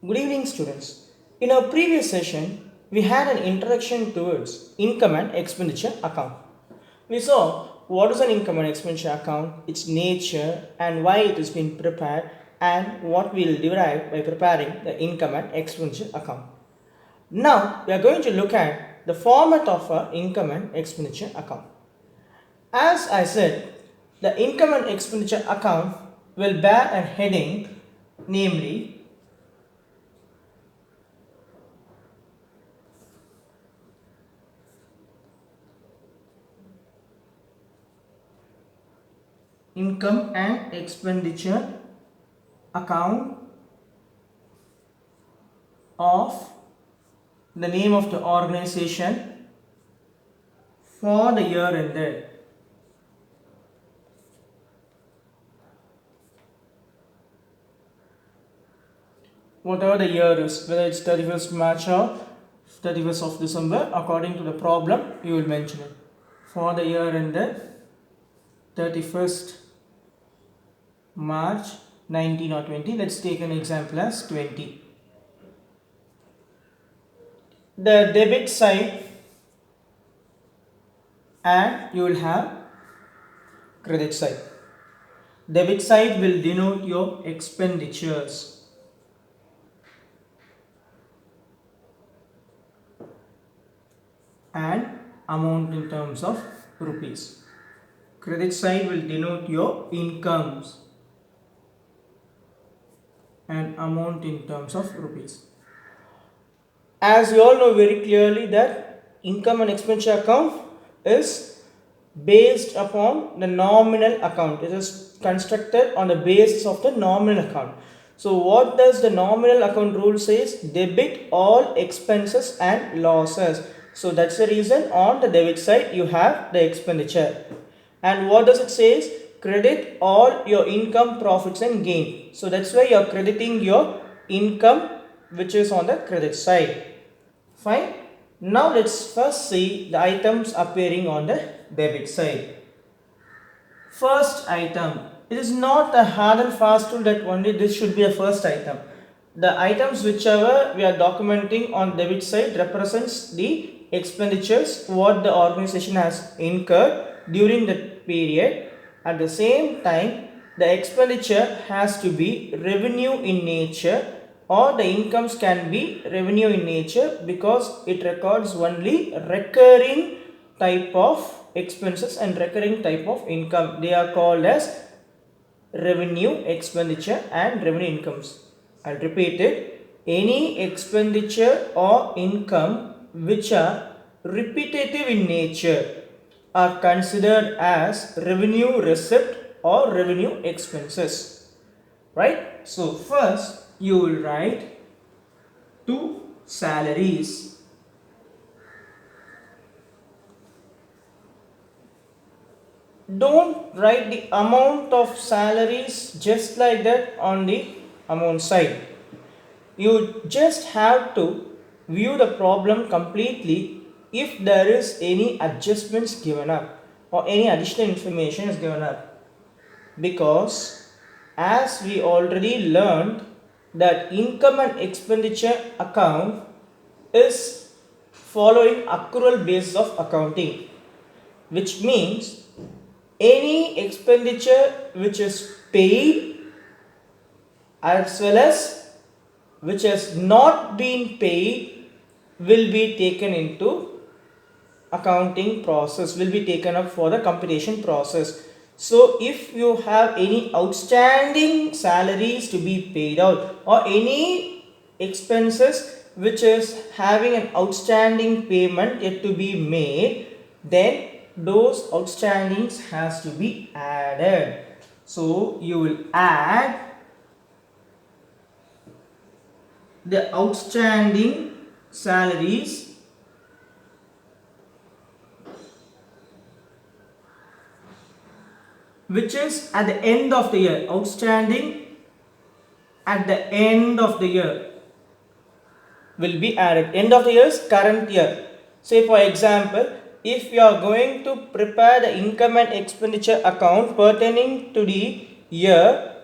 Good evening, students. In our previous session, we had an introduction towards income and expenditure account. We saw what is an income and expenditure account, its nature, and why it has been prepared, and what we will derive by preparing the income and expenditure account. Now, we are going to look at the format of our income and expenditure account. As I said, the income and expenditure account will bear a heading, namely income and expenditure account of the name of the organization for the year ended. Whatever the year is, whether it's 31st March or 31st of December, according to the problem, you will mention it. For the year ended 31st March 19 or 20, let's take an example as 20. The debit side and you will have credit side. Debit side will denote your expenditures and amount in terms of rupees. Credit side will denote your incomes and amount in terms of rupees. As you all know very clearly that income and expenditure account is based upon the nominal account. It is constructed on the basis of the nominal account. So what does the nominal account rule says? Debit all expenses and losses. So that's the reason on the debit side you have the expenditure. And what does it says? Credit all your income, profits and gain. So that's why you are crediting your income which is on the credit side. Fine. Now let's first see the items appearing on the debit side. First item. It is not a hard and fast rule that only this should be a first item. The items whichever we are documenting on debit side represents the expenditures what the organization has incurred during the period. At the same time, the expenditure has to be revenue in nature, or the incomes can be revenue in nature because it records only recurring type of expenses and recurring type of income. They are called as revenue, expenditure and revenue incomes. I'll repeat it. Any expenditure or income which are repetitive in nature are considered as revenue receipt or revenue expenses. Right? So first you will write two salaries. Don't write the amount of salaries just like that on the amount side. You just have to view the problem completely if there is any adjustments given up or any additional information is given up. Because as we already learned that income and expenditure account is following accrual basis of accounting, which means any expenditure which is paid as well as which has not been paid will be taken into accounting process, will be taken up for the computation process. So if you have any outstanding salaries to be paid out or any expenses which is having an outstanding payment yet to be made, then those outstandings has to be added. So you will add the outstanding salaries which is at the end of the year, outstanding at the end of the year will be added. End of the year's current year. Say for example, if you are going to prepare the income and expenditure account pertaining to the year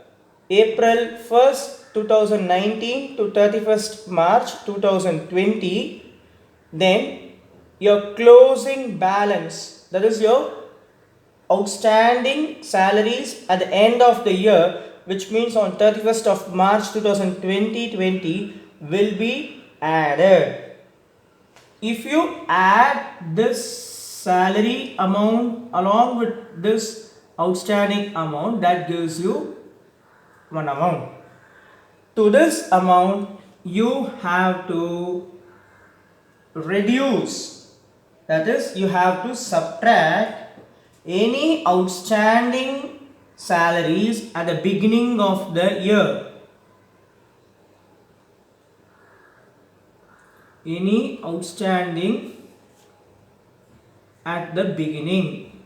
April 1st 2019 to 31st March 2020, then your closing balance, that is your outstanding salaries at the end of the year, which means on 31st of March 2020 will be added. If you add this salary amount along with this outstanding amount, that gives you one amount. To this amount you have to reduce, that is you have to subtract any outstanding salaries at the beginning of the year. Any outstanding at the beginning.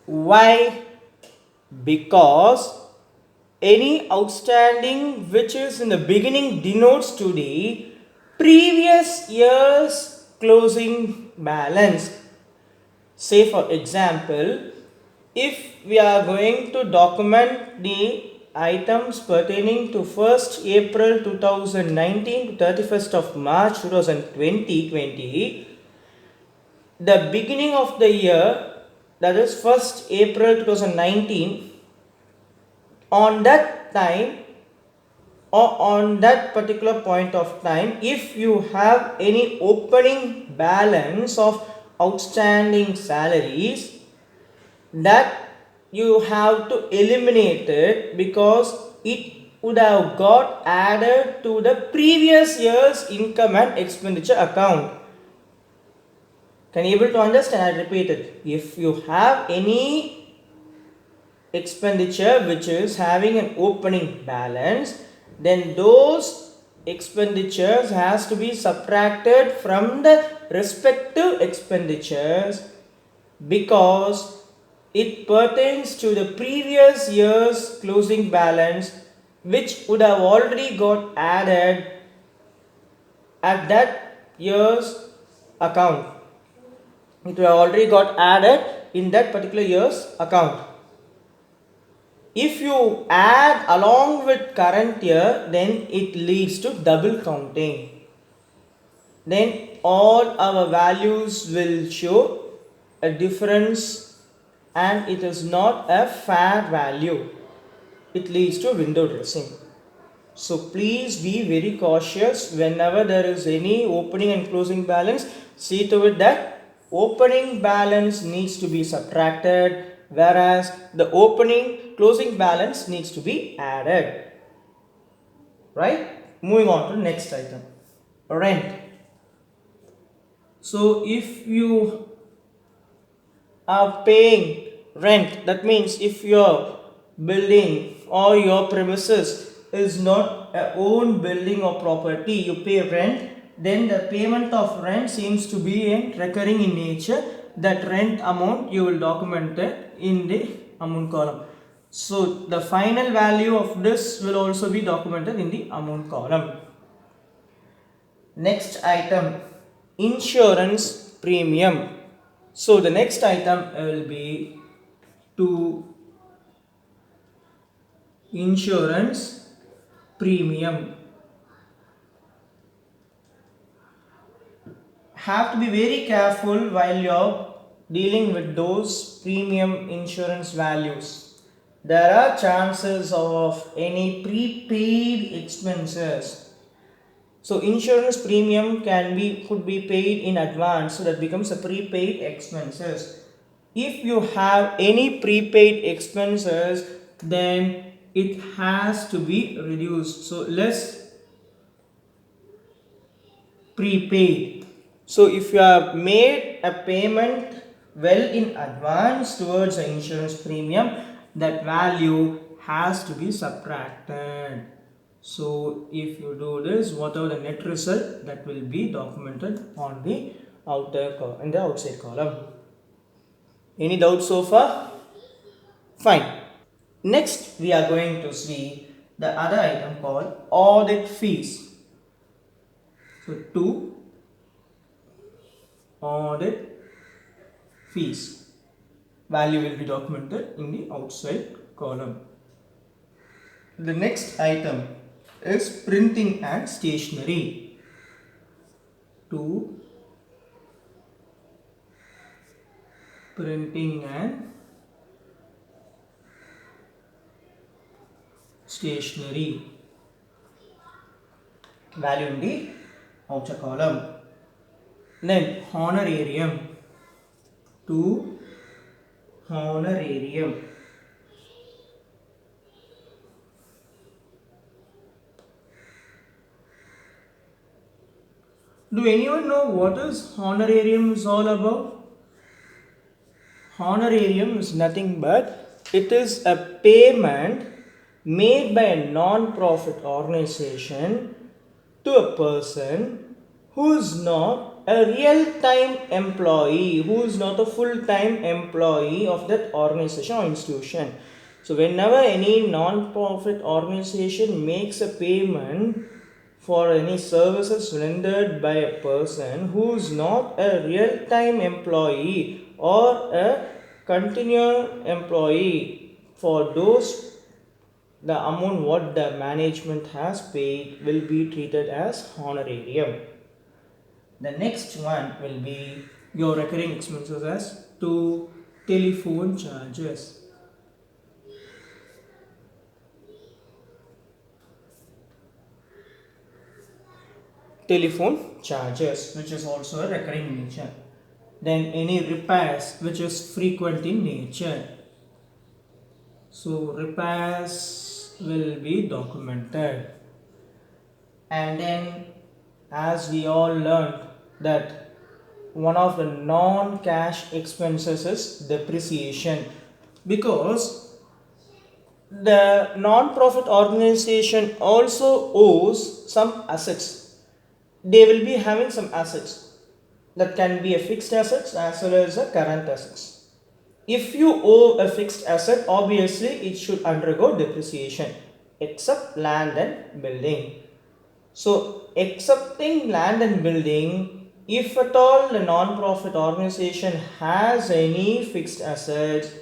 Why? Because any outstanding which is in the beginning denotes to the previous year's closing balance. Say for example, if we are going to document the items pertaining to 1st April 2019 to 31st of March 2020, the beginning of the year, that is 1st April 2019, on that time or on that particular point of time, if you have any opening balance of outstanding salaries, that you have to eliminate it because it would have got added to the previous year's income and expenditure account. Can you able to understand? I repeat it. If you have any expenditure which is having an opening balance, then those expenditures has to be subtracted from the respective expenditures because it pertains to the previous year's closing balance, which would have already got added at that year's account. It would have already got added in that particular year's account. If you add along with current year, then it leads to double counting. Then all our values will show a difference and it is not a fair value. It leads to window dressing. So please be very cautious whenever there is any opening and closing balance. See to it that opening balance needs to be subtracted, whereas the opening closing balance needs to be added. Right? Moving on to the next item, rent. So if you are paying rent, that means if your building or your premises is not a own building or property, you pay rent, then the payment of rent seems to be recurring in nature. That rent amount you will document it in the amount column. So the final value of this will also be documented in the amount column. Next item, insurance premium. So the next item will be to insurance premium. Have to be very careful while you're dealing with those premium insurance values. There are chances of any prepaid expenses. So insurance premium could be paid in advance, so that becomes a prepaid expenses. If you have any prepaid expenses, then it has to be reduced. So less prepaid. So if you have made a payment well in advance towards the insurance premium, that value has to be subtracted. So if you do this, whatever the net result, that will be documented on the outside column. Any doubts so far? Fine. Next we are going to see the other item called audit fees. So two, audit fees. value will be documented in the outside column. The next item is printing and stationery. 2. Printing and stationery, value in the outer column. Then honorarium. 2. Honorarium. Do anyone know what is honorarium is all about? Honorarium is nothing but it is a payment made by a non-profit organization to a person who is not a real-time employee, who is not a full-time employee of that organization or institution. So whenever any non-profit organization makes a payment for any services rendered by a person who is not a real-time employee or a continual employee, for those the amount what the management has paid will be treated as honorarium. The next one will be your recurring expenses as 2. Telephone charges. Telephone charges, which is also a recurring nature. Then any repairs which is frequent in nature. So repairs will be documented. And then as we all learned that one of the non-cash expenses is depreciation, because the non-profit organization also owes some assets. They will be having some assets that can be a fixed assets as well as a current assets. If you owe a fixed asset, obviously it should undergo depreciation except land and building. So excepting land and building, if at all the non-profit organization has any fixed assets,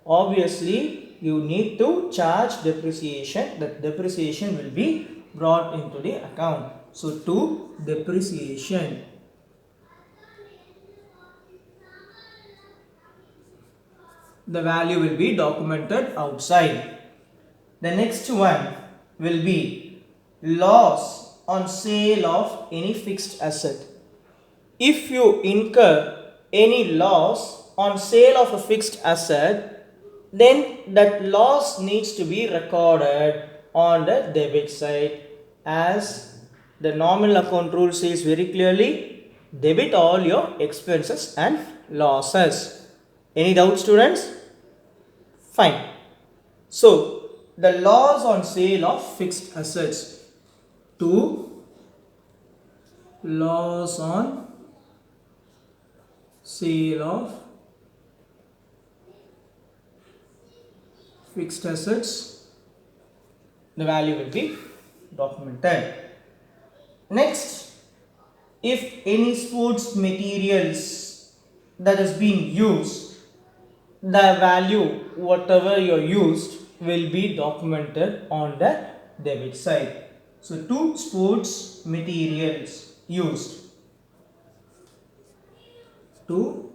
obviously you need to charge depreciation. That depreciation will be brought into the account. So to depreciation. The value will be documented outside. The next one will be loss on sale of any fixed asset. If you incur any loss on sale of a fixed asset, then that loss needs to be recorded on the debit side, as the nominal account rule says very clearly, debit all your expenses and losses. Any doubt, students? Fine. So the loss on sale of fixed assets. 2. Loss on sale of fixed assets. The value will be documented. Next, if any sports materials that is being used, the value whatever you used will be documented on the debit side. So 2 sports materials used. 2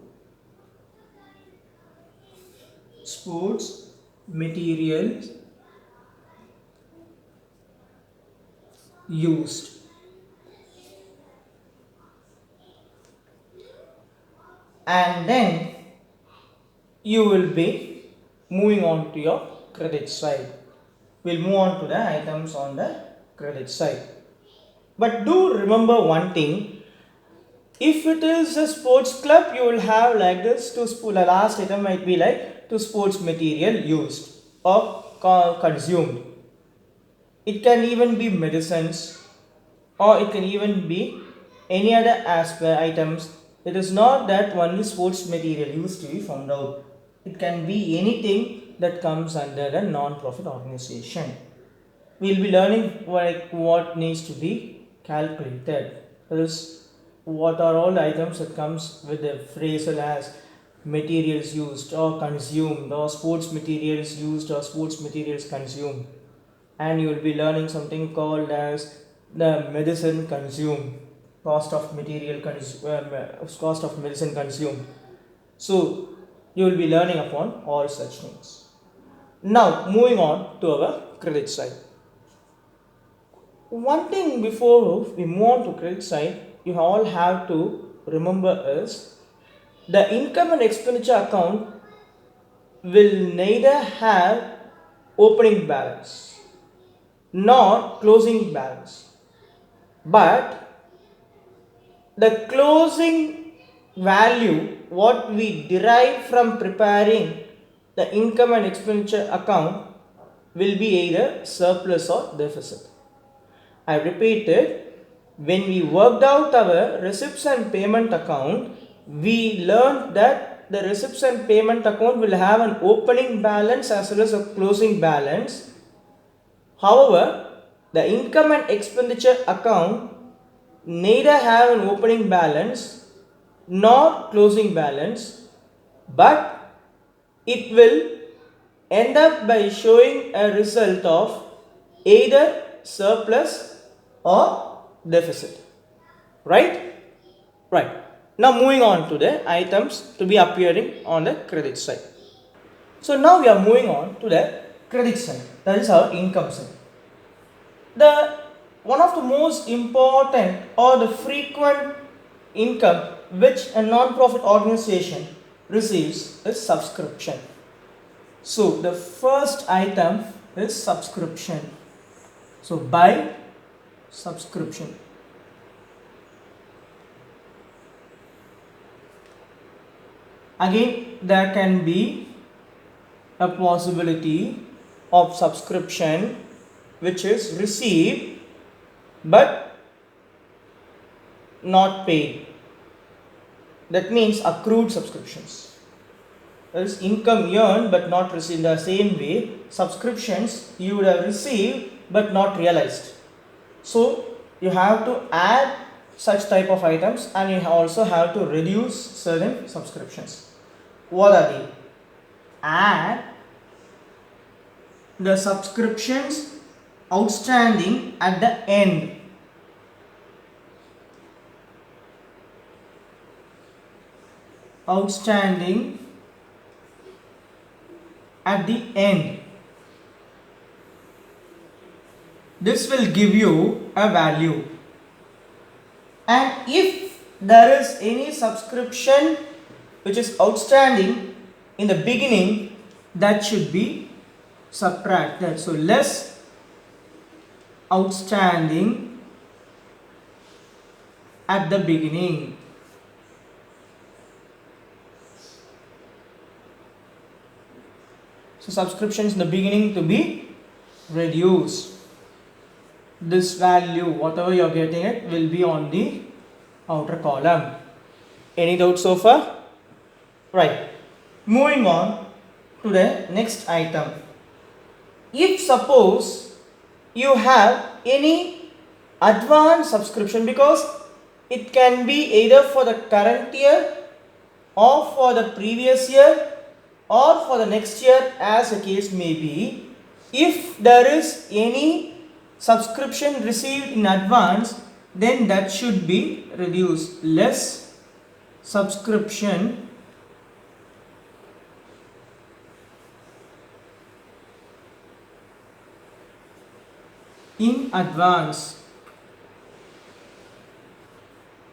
sports materials used. And then you will be moving on to your credit side. We'll move on to the items on the credit side. But do remember one thing. If it is a sports club, you will have like this the last item might be like to sports material used or consumed. It can even be medicines, or it can even be any other aspect items. It is not that only sports material used to be found out. It can be anything that comes under a non-profit organization. We will be learning what needs to be calculated. That is, what are all the items that comes with the phrasal as materials used or consumed, or sports materials used or sports materials consumed. And you will be learning something called as the medicine consumed, cost of cost of medicine consumed. So you will be learning upon all such things. Now moving on to our credit side. One thing before we move on to credit side, you all have to remember is the income and expenditure account will neither have opening balance nor closing balance, but the closing value what we derive from preparing the income and expenditure account will be either surplus or deficit. I repeat it, when we worked out our receipts and payment account, we learned that the receipts and payment account will have an opening balance as well as a closing balance. However, the income and expenditure account neither have an opening balance nor closing balance, but it will end up by showing a result of either surplus or deficit. Right? Right. Now moving on to the items to be appearing on the credit side. So now we are moving on to the credit side, that is our income side. The one of the most important or the frequent income which a non-profit organization receives is subscription. So the first item is subscription. So buy subscription. Again, there can be a possibility of subscription which is received but not paid. That means accrued subscriptions. That is income earned but not received. In the same way, subscriptions you would have received but not realized. So you have to add such type of items, and you also have to reduce certain subscriptions. What are they? Add the subscriptions outstanding at the end. Outstanding at the end. This will give you a value. And if there is any subscription which is outstanding in the beginning, that should be subtracted. So less outstanding at the beginning. So subscriptions in the beginning to be reduced. This value, whatever you are getting it, will be on the outer column. Any doubts so far? Right. Moving on to the next item. If suppose you have any advance subscription, because it can be either for the current year or for the previous year or for the next year, as the case may be. If there is any subscription received in advance, then that should be reduced. Less subscription in advance,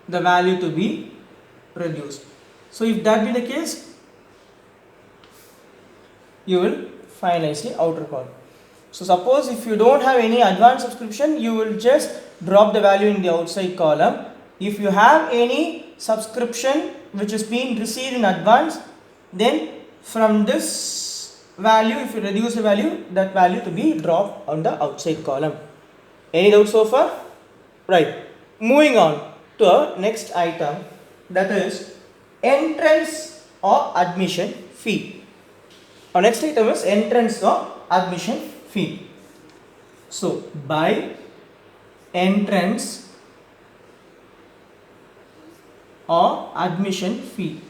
the value to be reduced. So if that be the case, you will finalize the outer column. So suppose if you don't have any advance subscription, you will just drop the value in the outside column. If you have any subscription which is being received in advance, then from this value, if you reduce the value, that value to be dropped on the outside column. Any doubts so far? Right. Moving on to our next item, that is entrance or admission fee. Our next item is entrance or admission fee. So by entrance or admission fee.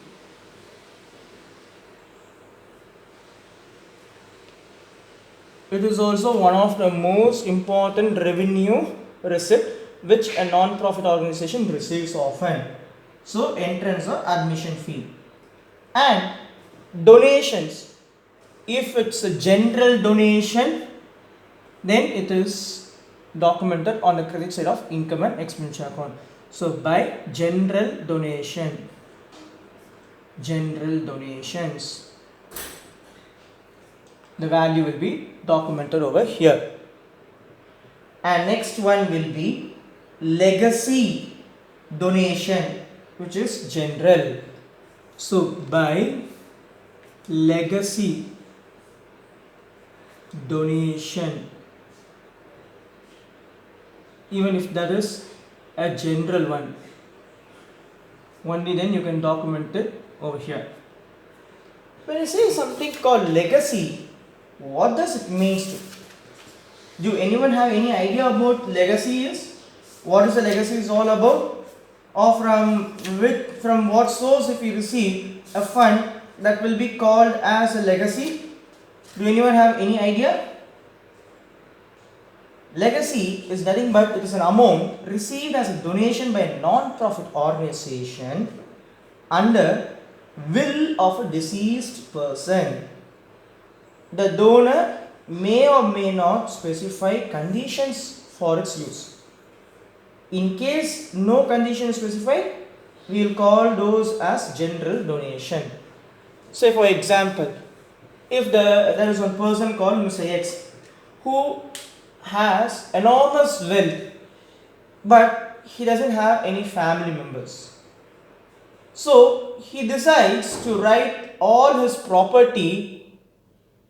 It is also one of the most important revenue receipt which a non-profit organization receives often. So entrance or admission fee. And donations, if it's a general donation, then it is documented on the credit side of income and expenditure account. So by general donations, the value will be documented over here. And next one will be legacy donation, which is general. So by legacy donation, even if that is a general one, only then you can document it over here. When I say something called legacy, what does it mean to? Do anyone have any idea about legacy is? What is the legacy is all about? Or from what source if you receive a fund that will be called as a legacy? Do anyone have any idea? Legacy is nothing but it is an amount received as a donation by a non-profit organization under will of a deceased person. The donor may or may not specify conditions for its use. In case no condition is specified, we will call those as general donation. Say for example, if there is one person called Mr. X who has enormous wealth, but he doesn't have any family members. So he decides to write all his property,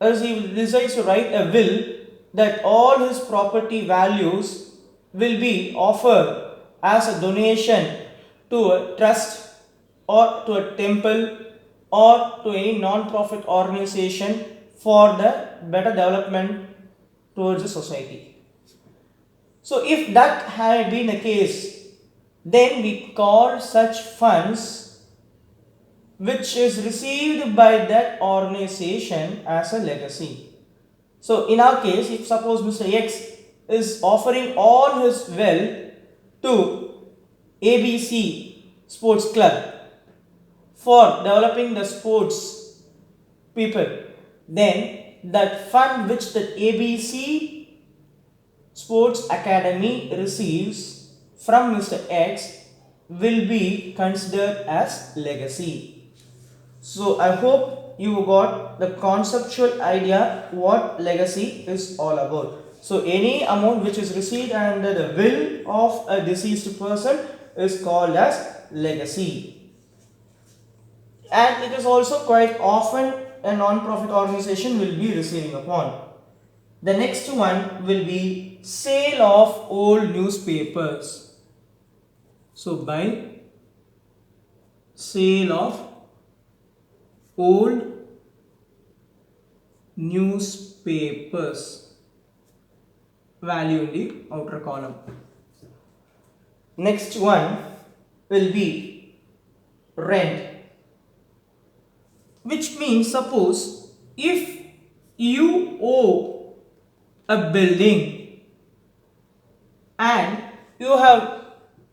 as he decides to write a will that all his property values will be offered as a donation to a trust or to a temple or to any non-profit organization for the better development towards the society. So if that had been the case, then we call such funds which is received by that organization as a legacy. So in our case, if suppose Mr. X is offering all his wealth to ABC Sports Club for developing the sports people, then that fund which the ABC Sports Academy receives from Mr. X will be considered as legacy. So I hope you got the conceptual idea what legacy is all about. So any amount which is received under the will of a deceased person is called as legacy. And it is also quite often a non-profit organization will be receiving upon. The next one will be sale of old newspapers. So by sale of old newspapers, value in the outer column. Next one will be rent, which means suppose if you owe a building and you have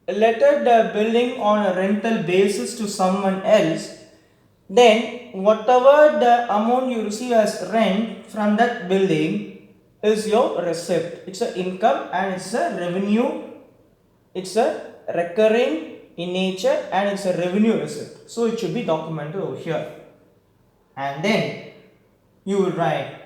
lettered the building on a rental basis to someone else, then whatever the amount you receive as rent from that building is your receipt. It's an income and it's a revenue. It's a recurring in nature and it's a revenue receipt. So it should be documented over here. And then you will write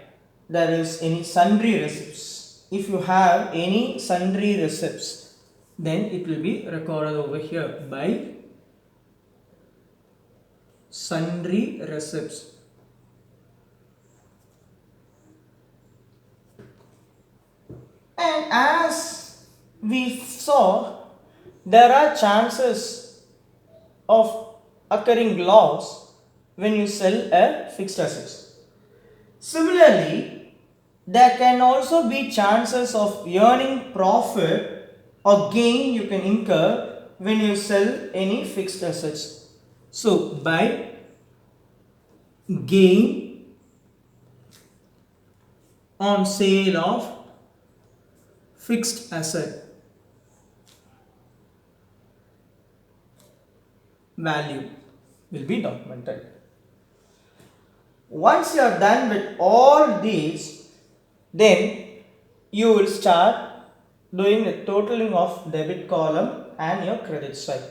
there is any sundry receipts. If you have any sundry receipts, then it will be recorded over here by sundry receipts. And as we saw, there are chances of occurring loss when you sell a fixed asset. Similarly, there can also be chances of earning profit or gain you can incur when you sell any fixed assets. So by gain on sale of fixed asset value will be documented. Once you are done with all these, then you will start doing the totaling of debit column and your credit side.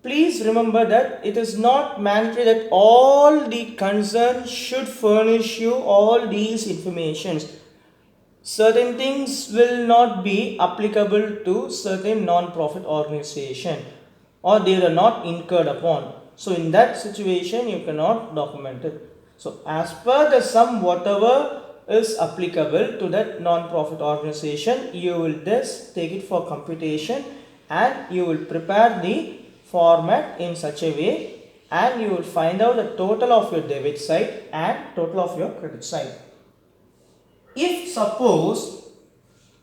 Please remember that it is not mandatory that all the concerns should furnish you all these informations. Certain things will not be applicable to certain non-profit organization, or they are not incurred upon. So in that situation you cannot document it. So as per the sum whatever is applicable to that non-profit organization, you will just take it for computation and you will prepare the format in such a way, and you will find out the total of your debit side and total of your credit side. If suppose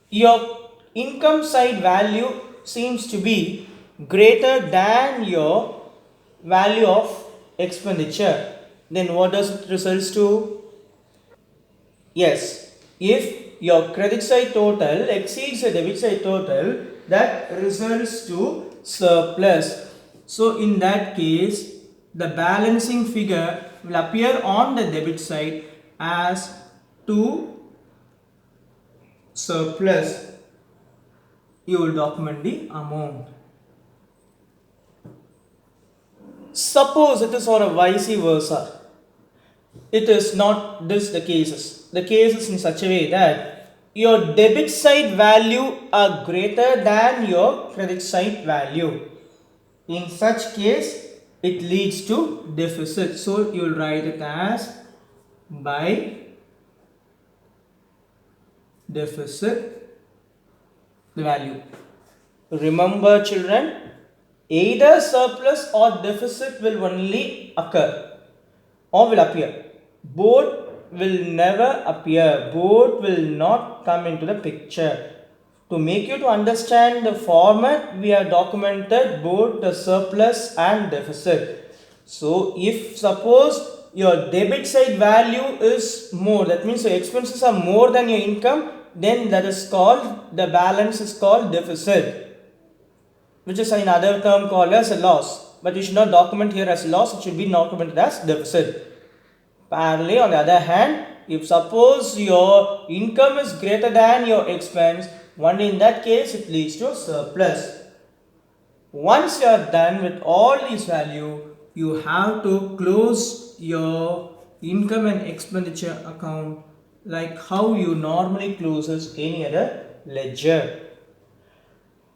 your income side value seems to be greater than your value of expenditure, then what does it results to? Yes, if your credit side total exceeds the debit side total, that results to surplus. So in that case, the balancing figure will appear on the debit side as 2 surplus. You will document the amount. Suppose it is on a vice versa. It is not this the cases. The case is in such a way that your debit side value are greater than your credit side value. In such case, it leads to deficit. So you will write it as by deficit the value. Remember children, either surplus or deficit will only occur or will appear. Both will never appear. Both will not come into the picture. To make you to understand the format, we have documented both the surplus and deficit. So if suppose your debit side value is more, that means your expenses are more than your income, then that is called, the balance is called deficit, which is in other term called as a loss. But you should not document here as loss, it should be documented as deficit. Parallelly, on the other hand, if suppose your income is greater than your expense, only in that case it leads to surplus. Once you are done with all these value, you have to close your income and expenditure account like how you normally closes any other ledger.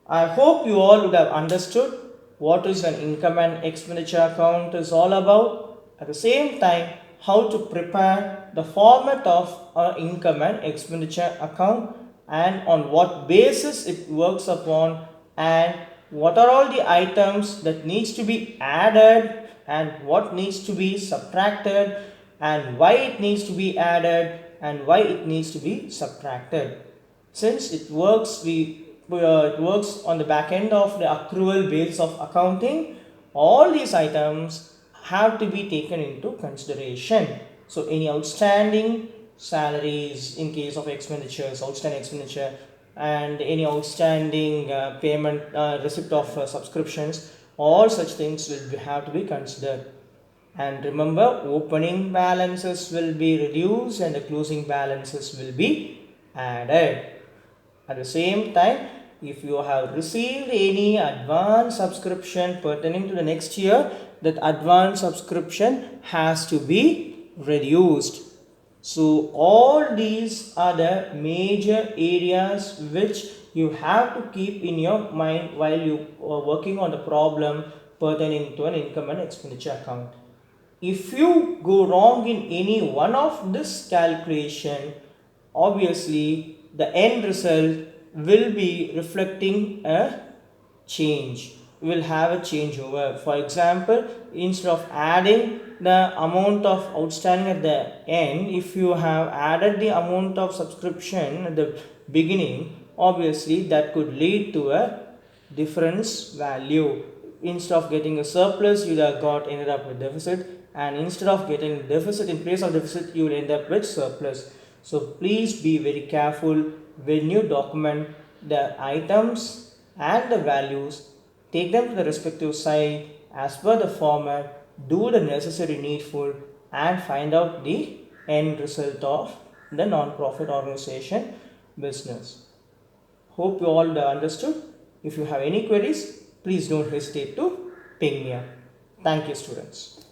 I hope you all would have understood what is an income and expenditure account is all about. At the same time, how to prepare the format of an income and expenditure account and on what basis it works upon, and what are all the items that needs to be added and what needs to be subtracted, and why it needs to be added and why it needs to be subtracted. Since it works on the back end of the accrual base of accounting, all these items have to be taken into consideration. So any outstanding salaries in case of expenditures, outstanding expenditure, and any outstanding payment receipt of subscriptions, all such things will have to be considered. And remember, opening balances will be reduced and the closing balances will be added. At the same time, if you have received any advance subscription pertaining to the next year, that advance subscription has to be reduced. So all these are the major areas which you have to keep in your mind while you are working on the problem pertaining to an income and expenditure account. If you go wrong in any one of this calculation, obviously the end result will be reflecting a change. We will have a changeover. For example, instead of adding the amount of outstanding at the end, if you have added the amount of subscription at the beginning, obviously that could lead to a difference value. Instead of getting a surplus, you have ended up with deficit, and instead of getting deficit, in place of deficit you will end up with surplus. So please be very careful when you document the items and the values. Take them to the respective site as per the format, do the necessary needful, and find out the end result of the non-profit organization business. Hope you all understood. If you have any queries, please don't hesitate to ping me up. Thank you, students.